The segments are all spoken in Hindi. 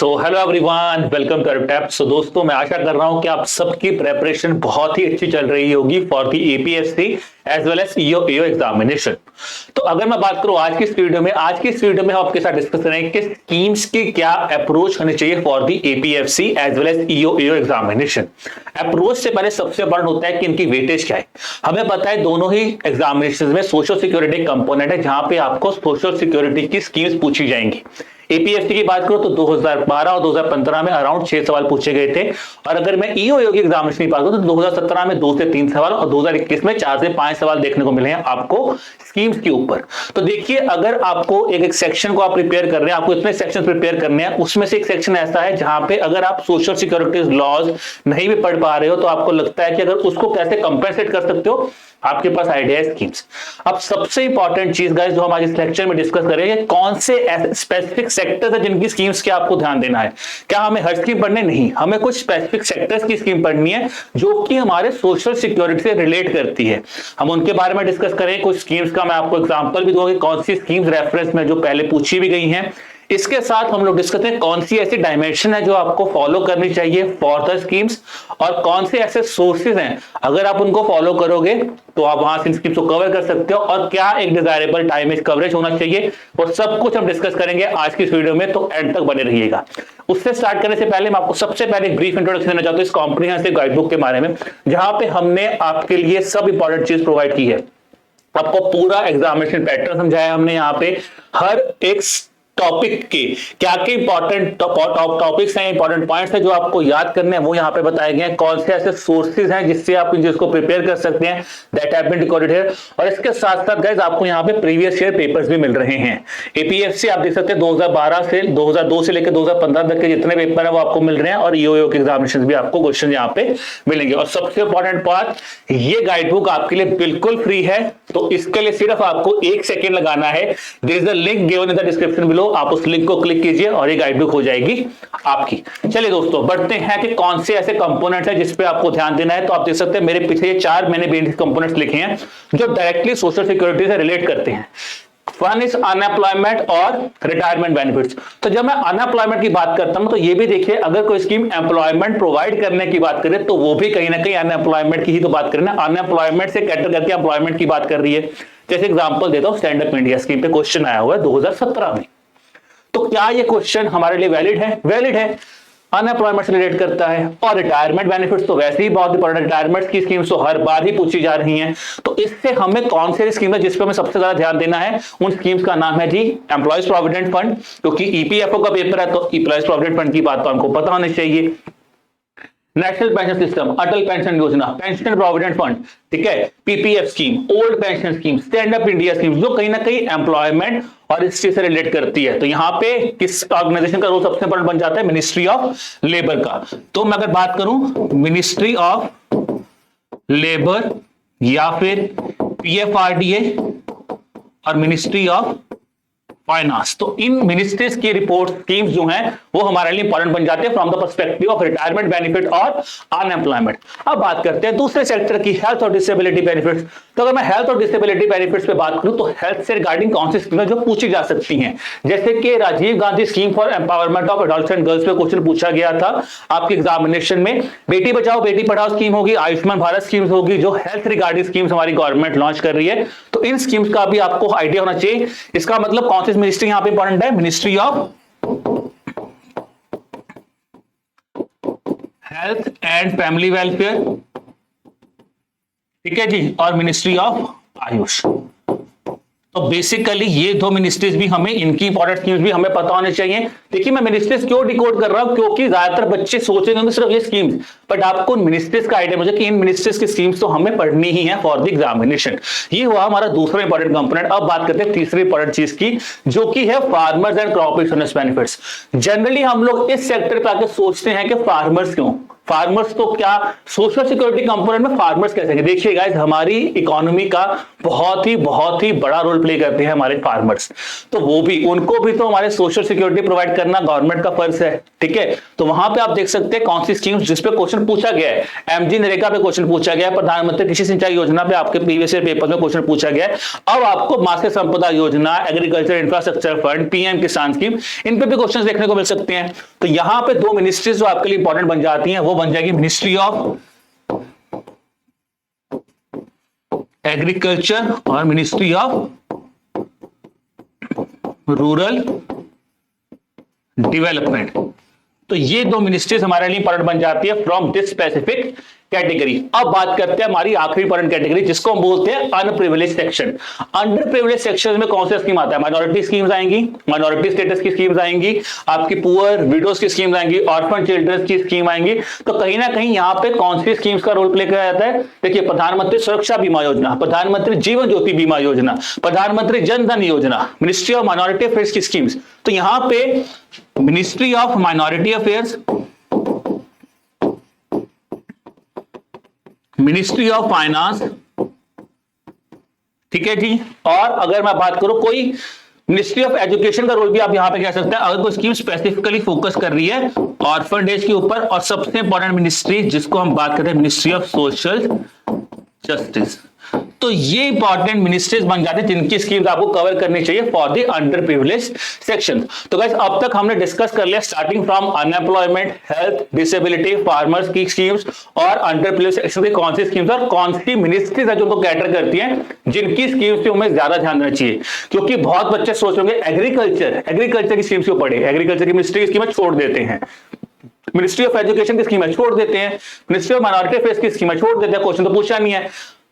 So hello everyone, welcome to tap. So दोस्तों, मैं आशा कर रहा हूं कि आप सबकी प्रेपरेशन बहुत ही अच्छी चल रही होगी for the APSC as well as EO examination. तो अगर मैं बात करूं आज की इस वीडियो में हम आपके साथ डिस्कस करेंगे कि स्कीम्स की क्या अप्रोच होनी चाहिए for the APSC as well as EO examination. Approach से पहले सबसे बड़ा होता है कि इनकी वेटेज क्या है। हमें पता है दोनों ही एग्जामिनेशन में सोशल सिक्योरिटी कंपोनेंट है, जहां पे आपको सोशल सिक्योरिटी की स्कीम्स पूछी जाएंगी। एपीएससी की बात करूं तो 2012 और 2015 में अराउंड 6 सवाल पूछे गए थे, और अगर मैं ईओ की एग्जामिनेशन की बात करूं तो 2017 में 2 से 3 सवाल और 2021 में 4 से 5 सवाल देखने को मिले हैं आपको स्कीम्स के ऊपर। तो देखिए, अगर आपको एक सेक्शन को आप प्रिपेयर कर रहे हैं, आपको इतने सेक्शन प्रिपेयर करने हैं, उसमें से एक सेक्शन ऐसा है जहां पे अगर आप सोशल सिक्योरिटी लॉज नहीं भी पढ़ पा रहे हो तो आपको लगता है कि अगर उसको कैसे कंपेंसेट कर सकते हो, आपके पास आइडिया है स्कीम्स। अब सबसे इंपॉर्टेंट चीज गाइस जो हम आज इस लेक्चर में डिस्कस करेंगे, कौन से स्पेसिफिक सेक्टर्स है जिनकी स्कीम्स के आपको ध्यान देना है। क्या हमें हर स्कीम पढ़नी? नहीं, हमें कुछ स्पेसिफिक सेक्टर्स की स्कीम पढ़नी है जो कि हमारे सोशल सिक्योरिटी से रिलेट करती है। हम उनके बारे में डिस्कस करेंगे। कुछ स्कीम्स का मैं आपको एग्जांपल भी दूंगा, कौन सी स्कीम्स रेफरेंस में जो पहले पूछी भी गई हैं। इसके साथ हम लोग डिस्कस करें कौन सी ऐसी डायमेंशन है जो आपको फॉलो करनी चाहिए फॉर द स्कीम्स, और कौन से ऐसे सोर्सेज हैं अगर आप उनको फॉलो करोगे तो आप वहां से स्कीम्स को कवर कर सकते हो, और क्या एक डिजायरेबल टाइम कवरेज होना चाहिए, और सब कुछ हम डिस्कस करेंगे आज की इस वीडियो में। तो एंड तक बने रहिएगा। उससे स्टार्ट करने से पहले मैं आपको सबसे पहले एक ब्रीफ इंट्रोडक्शन देना चाहता हूं इस कॉम्प्रिहेंसिव गाइडबुक के बारे में, जहां पे हमने आपके लिए सब इंपॉर्टेंट चीज प्रोवाइड की है। आपको पूरा एग्जामिनेशन पैटर्न समझाया हमने, यहाँ पे हर एक टॉपिक के क्या क्या इंपॉर्टेंट टॉपिक्स हैं, इंपॉर्टेंट पॉइंट्स हैं जो आपको याद करने हैं, वो यहाँ पे बताए गए हैं। कौन से ऐसे सोर्सेज हैं जिससे आप इन चीज को प्रिपेयर कर सकते हैं, that have been recorded here. और इसके साथ साथ गाइस आपको यहाँ पे प्रीवियस ईयर पेपर्स भी मिल रहे हैं। एपीएससी आप देख सकते हैं 2012 से 2002 से लेकर 2015 तक के जितने पेपर है वो आपको मिल रहे हैं, और ईओ के एग्जामिनेशन भी आपको क्वेश्चन यहाँ पे मिलेंगे। और सबसे इंपॉर्टेंट बात, ये गाइडबुक आपके लिए बिल्कुल फ्री है, तो इसके लिए सिर्फ आपको 1 सेकेंड लगाना है। There is a link given in the description below, आप उस लिंक को क्लिक कीजिए और ये गाइडबुक हो जाएगी आपकी। चलिए दोस्तों, बढ़ते हैं कि कौन से ऐसे कंपोनेंट्स हैं जिस पे आपको ध्यान देना है। तो आप देख सकते हैं मेरे पीछे ये 4 मैंने बेसिक कंपोनेंट्स लिखे हैं जो डायरेक्टली सोशल सिक्योरिटी से रिलेट करते हैं। वन इज अनएम्प्लॉयमेंट और रिटायरमेंट बेनिफिट्स। तो जब मैं अनएम्प्लॉयमेंट की बात करता हूं तो ये भी देखिए, अगर कोई स्कीम एम्प्लॉयमेंट प्रोवाइड करने की बात करे तो वो भी कहीं ना कहीं अनएम्प्लॉयमेंट की ही तो बात करें ना। अनएम्प्लॉयमेंट से कैटर करके एम्प्लॉयमेंट की बात कर रही है। जैसे एग्जांपल देता हूं, स्टैंड अप इंडिया स्कीम पे क्वेश्चन आया हुआ है 2017 में। तो क्या ये क्वेश्चन हमारे लिए वैलिड है? वैलिड है, अनएम्प्लॉयमेंट से रिलेट करता है। और रिटायरमेंट बेनिफिट्स तो वैसे ही बहुत इंपॉर्टेंट, रिटायरमेंट की स्कीम्स तो हर बार ही पूछी जा रही हैं। तो इससे हमें कौन सी स्कीम है जिस पे हमें सबसे ज्यादा ध्यान देना है, उन स्कीम्स का नाम है जी एम्प्लॉयज प्रोविडेंट फंड, क्योंकि ईपीएफओ का पेपर है तो एम्प्लॉयज प्रोविडेंट फंड की बात तो हमको पता होनी चाहिए। नेशनल पेंशन सिस्टम, अटल पेंशन योजना, पेंशन प्रोविडेंट फंड, ठीक है, PPF scheme, old pension scheme, stand up India scheme, जो कहीं ना कहीं एम्प्लॉयमेंट और इस चीज से रिलेट करती है। तो यहाँ पे किस ऑर्गेनाइजेशन का रोल सबसे इंपॉर्टेंट बन जाता है? मिनिस्ट्री ऑफ लेबर का। तो मैं अगर बात करूं मिनिस्ट्री ऑफ लेबर या फिर पीएफआरडीए और मिनिस्ट्री ऑफ फाइनेंस, तो इन मिनिस्ट्रीज की रिपोर्ट स्कीम्स जो हैं वो हमारे लिए इंपॉर्टेंट बन जाते हैं from the perspective of retirement benefit और अनएम्प्लॉयमेंट। अब बात करते हैं दूसरे सेक्टर की, हेल्थ और डिसेबिलिटी बेनिफिट्स। तो अगर मैं हेल्थ और डिसेबिलिटी बेनिफिट्स पे बात करूं तो हेल्थ से रिगार्डिंग कौन सी स्कीम जो पूछी जा सकती हैं, जैसे कि Rajiv Gandhi scheme for empowerment of adults and girls पे क्वेश्चन पूछा गया था आपके एग्जामिनेशन में। बेटी बचाओ बेटी पढ़ाओ स्कीम होगी, आयुष्मान भारत स्कीम होगी, जो हेल्थ रिगार्डिंग स्कीम्स हमारी गवर्नमेंट लॉन्च कर रही है। तो इन स्कीम्स का भी आपको आइडिया होना चाहिए। इसका मतलब कौन सी मिनिस्ट्री यहां पे इंपॉर्टेंट है? Ministry of health and family welfare, ठीक है जी, और मिनिस्ट्री ऑफ आयुष। तो बेसिकली ये 2 मिनिस्ट्रीज भी हमें, इनकी इंपॉर्टेंट स्कीम्स भी हमें पता होने चाहिए। देखिए, मैं मिनिस्ट्रीज क्यों डिकोड कर रहा हूं, क्योंकि ज्यादातर बच्चे सोचेंगे सिर्फ ये स्कीम्स, बट आपको मिनिस्ट्रीज का आइडिया मुझे कि इन मिनिस्ट्रीज की स्कीम्स तो हमें पढ़नी ही है फॉर द एग्जामिनेशन। ये हुआ हमारा दूसरा इंपॉर्टेंट कंपोनेंट। अब बात करते हैं तीसरी इंपॉर्टेंट चीज की, जो कि है farmers and crop insurance benefits. Generally हम लोग इस सेक्टर पे आके सोचते हैं कि फार्मर्स क्यों, फार्मर्स तो क्या सोशल सिक्योरिटी कंपोनेंट में फार्मर्स कैसे हैं? देखिए गाइस, हमारी इकोनॉमी का बहुत ही बड़ा रोल प्ले करते हैं हमारे फार्मर्स। तो वो भी, उनको भी तो हमारे सोशल सिक्योरिटी प्रोवाइड करना गवर्नमेंट का फर्ज है, ठीक है। तो वहां पे आप देख सकते हैं कौन सी स्कीम्स जिस पे क्वेश्चन पूछा गया है। एमजी नरेगा पे क्वेश्चन पूछा गया है, प्रधानमंत्री कृषि सिंचाई योजना पे आपके प्रीवियस ईयर पेपर में क्वेश्चन पूछा गया है। अब आपको मत्स्य संपदा योजना, एग्रीकल्चर इंफ्रास्ट्रक्चर फंड, पीएम किसान स्कीम, इन पे भी क्वेश्चन देखने को मिल सकते हैं। तो यहां पे दो मिनिस्ट्रीज जो आपके लिए इंपॉर्टेंट बन जाती हैं, वो बन जाएगी मिनिस्ट्री ऑफ एग्रीकल्चर और मिनिस्ट्री ऑफ रूरल डेवलपमेंट। तो ये दो मिनिस्ट्रीज हमारे लिए इंपॉर्टेंट बन जाती है फ्रॉम दिस स्पेसिफिक कैटेगरी। अब बात करते हैं हमारी आखिरी इंपॉर्टेंट कैटेगरी, जिसको हम बोलते हैं unprivileged section. Under privilege section में कौन सा स्कीम आता है? माइनॉरिटी स्कीम्स आएंगी, माइनॉरिटी स्टेटस की स्कीम्स आएंगी, आपकी पुअर विडोज की स्कीम्स आएंगी, ऑर्फन चिल्ड्रन की स्कीम आएंगी। तो कहीं ना कहीं यहाँ पे कौन सी स्कीम्स का रोल प्ले किया जाता है? देखिए, प्रधानमंत्री सुरक्षा बीमा योजना, प्रधानमंत्री जीवन ज्योति बीमा योजना, प्रधानमंत्री जन धन योजना, मिनिस्ट्री ऑफ माइनॉरिटी अफेयर्स की स्कीम्स। तो यहां पे ministry of minority affairs, ministry of finance, ठीक है जी। और अगर मैं बात करूं कोई मिनिस्ट्री ऑफ एजुकेशन का रोल भी आप यहां पे कह सकते हैं, अगर कोई स्कीम स्पेसिफिकली फोकस कर रही है ऑर्फन डेज के ऊपर। और सबसे इंपॉर्टेंट मिनिस्ट्री जिसको हम बात करते हैं, मिनिस्ट्री ऑफ सोशल जस्टिस। तो ये इंपॉर्टेंट मिनिस्ट्रीज बन जाते हैं जिनकी स्कीम्स आपको कवर करनी चाहिए for the under privilege section. तो गाइस, अब तक हमने डिस्कस कर लिया starting from unemployment, health, disability, farmers की स्कीम्स और अंडर प्रिविलेज सेक्शन की कौन सी स्कीम्स और कौन सी मिनिस्ट्रीज है जो उनको कैटर करती हैं, जिनकी स्कीम्स पे हमें ज्यादा ध्यान देना चाहिए। क्योंकि बहुत बच्चे सोच रहे होंगे एग्रीकल्चर की स्कीम्स क्यों पढ़े, एग्रीकल्चर की मिनिस्ट्री की स्कीम छोड़ देते हैं, मिनिस्ट्री ऑफ एजुकेशन की स्कीम छोड़ देते हैं, मिनिस्ट्री ऑफ माइनॉरिटी अफेयर्स की स्कीम छोड़ देते हैं, क्वेश्चन तो पूछा नहीं है।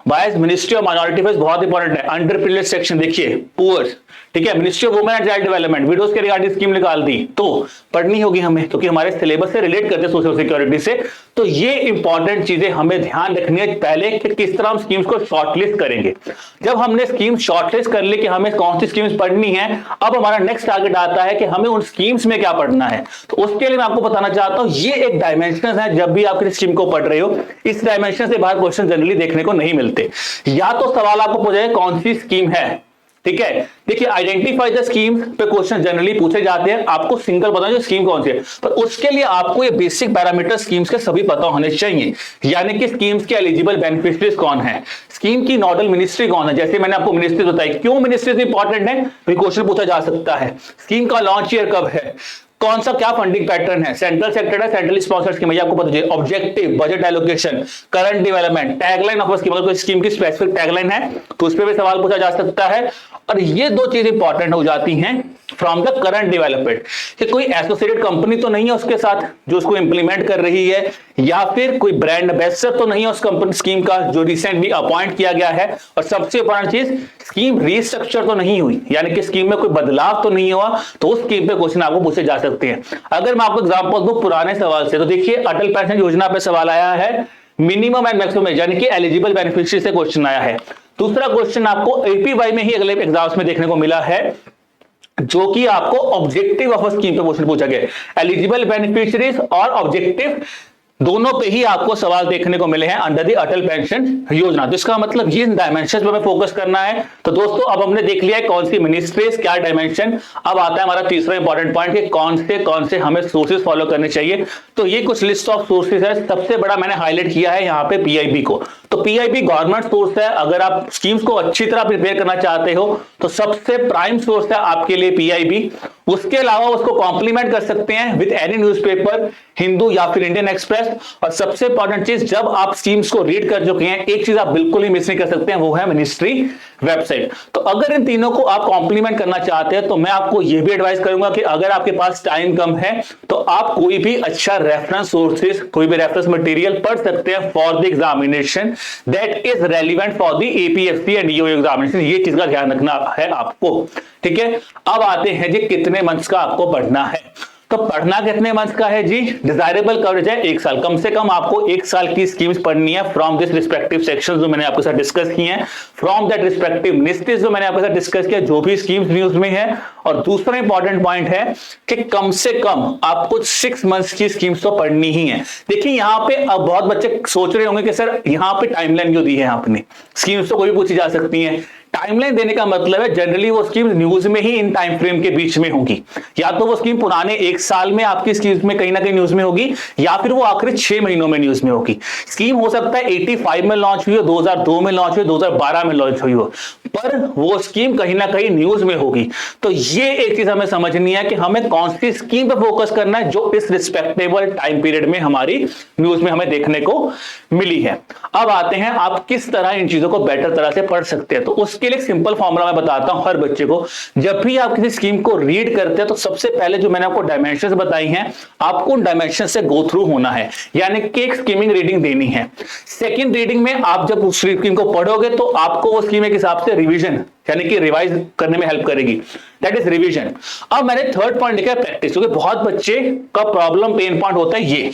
बायस, मिनिस्ट्री ऑफ माइनॉरिटी अफेयर्स बहुत इंपॉर्टेंट है। अंडर प्रिविलेज सेक्शन देखिए, पुअर, ठीक है, ministry of women and child development, widows के रिगार्डिंग स्कीम निकाल दी, तो पढ़नी होगी हमें क्योंकि हमारे सिलेबस से रिलेट करते हैं सोशल सिक्योरिटी से। तो ये इंपॉर्टेंट चीजें हमें ध्यान रखनी है पहले कि किस तरह हम स्कीम्स को शॉर्टलिस्ट करेंगे। जब हमने स्कीम शॉर्टलिस्ट कर ली कि हमें कौन सी स्कीम्स पढ़नी है, अब हमारा नेक्स्ट टारगेट आता है कि हमें उन स्कीम्स में क्या पढ़ना है। तो उसके लिए मैं आपको बताना चाहता हूं, ये एक डायमेंशन है जब भी आप किसी स्कीम को पढ़ रहे हो, इस डायमेंशन से बाहर क्वेश्चन जनरली देखने को नहीं मिलते। या तो सवाल आपको पूछे कौन सी स्कीम है, ठीक है। देखिए, आइडेंटिफाई द स्कीम पे क्वेश्चन जनरली पूछे जाते हैं, आपको सिंगल पता है स्कीम कौन सी है, पर उसके लिए आपको ये बेसिक पैरामीटर स्कीम्स के सभी पता होने चाहिए। यानी कि स्कीम्स के एलिजिबल बेनिफिशियरीज कौन है, स्कीम की नोडल मिनिस्ट्री कौन है। जैसे मैंने आपको मिनिस्ट्री बताई, क्यों मिनिस्ट्री इंपॉर्टेंट है, क्वेश्चन पूछा जा सकता है। स्कीम का लॉन्च ईयर कब है, कौन सा क्या फंडिंग पैटर्न है, सेंट्रल सेक्टर है, सेंट्रली स्पॉन्सर्ड स्कीम है, आपको पता चाहिए। Objective, budget allocation, current development, tagline of scheme, अगर कोई स्कीम की स्पेसिफिक टैगलाइन है तो उस पर भी सवाल पूछा जा सकता है। और ये दो चीजें इंपॉर्टेंट हो जाती हैं फ्रॉम द करंट डेवलपमेंट, कि कोई एसोसिएटेड कंपनी तो नहीं है उसके साथ जो उसको इंप्लीमेंट कर रही है, या फिर कोई ब्रांड एम्बेसडर तो नहीं है उस कंपनी स्कीम का जो रिसेंटली अपॉइंट किया गया है, और सबसे इंपॉर्टेंट चीज, स्कीम रीस्ट्रक्चर तो नहीं हुई, यानी कि स्कीम में कोई बदलाव तो नहीं हुआ, तो उस स्कीम पे क्वेश्चन आपको पूछे जा सकते हैं। अगर मैं आपको एग्जांपल दूं पुराने सवाल से, तो देखिए अटल पेंशन योजना पे सवाल आया है, मिनिमम एंड मैक्सिमम यानी कि एलिजिबल बेनिफिशियरी से क्वेश्चन आया है। दूसरा क्वेश्चन आपको एपीवाई में ही अगले एग्जाम्स में देखने को मिला है, जो कि आपको ऑब्जेक्टिव ऑफ स्कीम पे क्वेश्चन पूछा गया, एलिजिबल बेनिफिशियरीज और ऑब्जेक्टिव दोनों पे ही आपको सवाल देखने को मिले हैं अंडर द अटल पेंशन योजना। तो इसका मतलब ये डायमेंशन पे हमें फोकस करना है। तो दोस्तों, अब हमने देख लिया है कौन सी मिनिस्ट्रीज, क्या डायमेंशन। अब आता है हमारा तीसरा इंपॉर्टेंट पॉइंट कि कौन से हमें सोर्सेज फॉलो करने चाहिए। तो ये कुछ लिस्ट ऑफ सोर्सेज है, सबसे बड़ा मैंने हाईलाइट किया है यहाँ पे पीआईबी को। तो पीआईबी गवर्नमेंट सोर्स है, अगर आप स्कीम्स को अच्छी तरह प्रिपेयर करना चाहते हो तो सबसे प्राइम सोर्स है आपके लिए पीआईबी। उसके अलावा उसको कॉम्प्लीमेंट कर सकते हैं विद एनी न्यूज़पेपर, हिंदू या फिर इंडियन एक्सप्रेस। और सबसे इंपॉर्टेंट चीज, जब आप स्कीम्स को रीड कर चुके हैं, एक चीज आप बिल्कुल ही मिस नहीं कर सकते हैं, वो है मिनिस्ट्री वेबसाइट। तो अगर इन तीनों को आप कॉम्प्लीमेंट करना चाहते हैं तो मैं आपको यह भी एडवाइस करूंगा कि अगर आपके पास टाइम कम है तो आप कोई भी अच्छा रेफरेंस सोर्सेज, कोई भी रेफरेंस मटेरियल पढ़ सकते हैं for the examination that is relevant for the APSC and EO examination. ये चीज का ध्यान रखना है आपको, ठीक है। अब आते हैं जी कितने मंथ्स का आपको पढ़ना है। तो पढ़ना कितने मंथ का है जी? डिजायरेबल कवरेज है 1 साल, कम से कम आपको 1 साल की स्कीम्स पढ़नी है फ्रॉम दिस रिस्पेक्टिव सेक्शन जो मैंने आपके साथ डिस्कस किए हैं, फ्रॉम दैट रिस्पेक्टिव निस्टेज जो मैंने आपके साथ डिस्कस किया, जो भी स्कीम्स न्यूज में है। और दूसरा इंपॉर्टेंट पॉइंट है कि कम से कम आपको 6 मंथ्स की स्कीम्स तो पढ़नी ही है। देखिए यहां पे अब बहुत बच्चे सोच रहे होंगे कि सर यहां पे टाइमलाइन क्यों दी है आपने, स्कीम्स तो कोई भी पूछी जा सकती है। टाइमलाइन देने का मतलब है जनरली वो स्कीम न्यूज में ही इन टाइम फ्रेम के बीच में होगी, या तो वो स्कीम पुराने 1 साल में आपकी स्कीम्स में कहीं ना कहीं न्यूज में होगी, या फिर वो आखिरी 6 महीनों में न्यूज में होगी। स्कीम हो सकता है 85 में लॉन्च हुई हो, 2002 में लॉन्च हुई, 2012 में लॉन्च हुई हो, पर वो स्कीम कहीं ना कहीं न्यूज में होगी। तो ये एक चीज हमें समझनी है कि हमें कौन सी स्कीम पे फोकस करना है जो इस रिस्पेक्टेबल टाइम पीरियड में हमारी न्यूज में हमें देखने को मिली है। अब आते हैं आप किस तरह इन चीजों को बेटर तरह से पढ़ सकते हैं। तो उसके लिए सिंपल फॉर्मूला मैं बताता हूं हर बच्चे को। जब भी आप किसी स्कीम को रीड करते हैं तो सबसे पहले जो मैंने आपको डायमेंशंस बताई हैं, आपको उन डायमेंशन से गो थ्रू होना है, यानी कि एक स्कीमिंग रीडिंग देनी है। सेकंड रीडिंग में आप जब उस स्कीम को पढ़ोगे तो आपको वो स्कीम के हिसाब से रिवीजन यानी कि रिवाइज करने में हेल्प करेगी, दैट इज रिवीजन। अब मैंने थर्ड पॉइंट लिखा है प्रैक्टिस, क्योंकि बहुत बच्चे का प्रॉब्लम पेन पॉइंट होता है ये,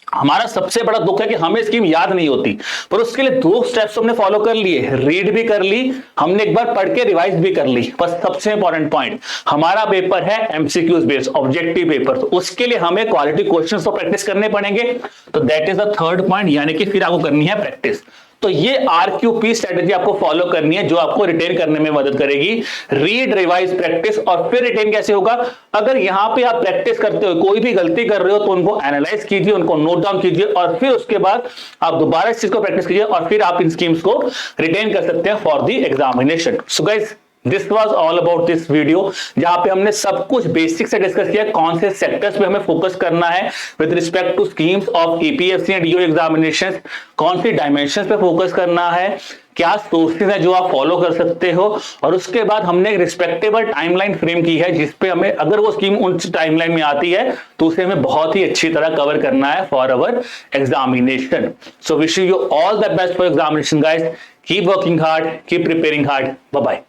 हमारा सबसे बड़ा दुख है कि हमें स्कीम याद नहीं होती, पर उसके लिए 2 स्टेप्स हमने फॉलो कर लिए, रीड भी कर ली हमने, एक बार पढ़ के रिवाइज भी कर ली। बस सबसे इंपॉर्टेंट पॉइंट, हमारा पेपर है एमसीक्यूज बेस्ड ऑब्जेक्टिव पेपर, तो उसके लिए हमें क्वालिटी क्वेश्चंस तो प्रैक्टिस करने पड़ेंगे। तो that is the third point, यानी कि फिर आपको करनी है प्रैक्टिस। तो ये RQP स्ट्रेटेजी आपको फॉलो करनी है जो आपको रिटेन करने में मदद करेगी। रीड, रिवाइज, प्रैक्टिस, और फिर रिटेन कैसे होगा? अगर यहां पे आप प्रैक्टिस करते हो कोई भी गलती कर रहे हो तो उनको एनालाइज कीजिए, उनको नोट डाउन कीजिए, और फिर उसके बाद आप दोबारा इस चीज को प्रैक्टिस कीजिए, और फिर आप इन स्कीम्स को रिटेन कर सकते हैं for the examination. So guys, this was all about this video, जहां पे हमने सब कुछ बेसिक से डिस्कस किया, कौन से सेक्टर्स पे हमें फोकस करना है with respect to schemes of APSC and DO examinations, कौन सी डायमेंशंस पे फोकस करना है, क्या सोर्सेज है जो आप फॉलो कर सकते हो, और उसके बाद हमने एक रिस्पेक्टेबल टाइमलाइन फ्रेम की है जिसपे हमें अगर वो स्कीम उन टाइमलाइन में आती है तो उसे हमें बहुत ही अच्छी तरह कवर करना है for our examination. So wish you all the best for examination guys, keep working hard, keep preparing hard, bye bye.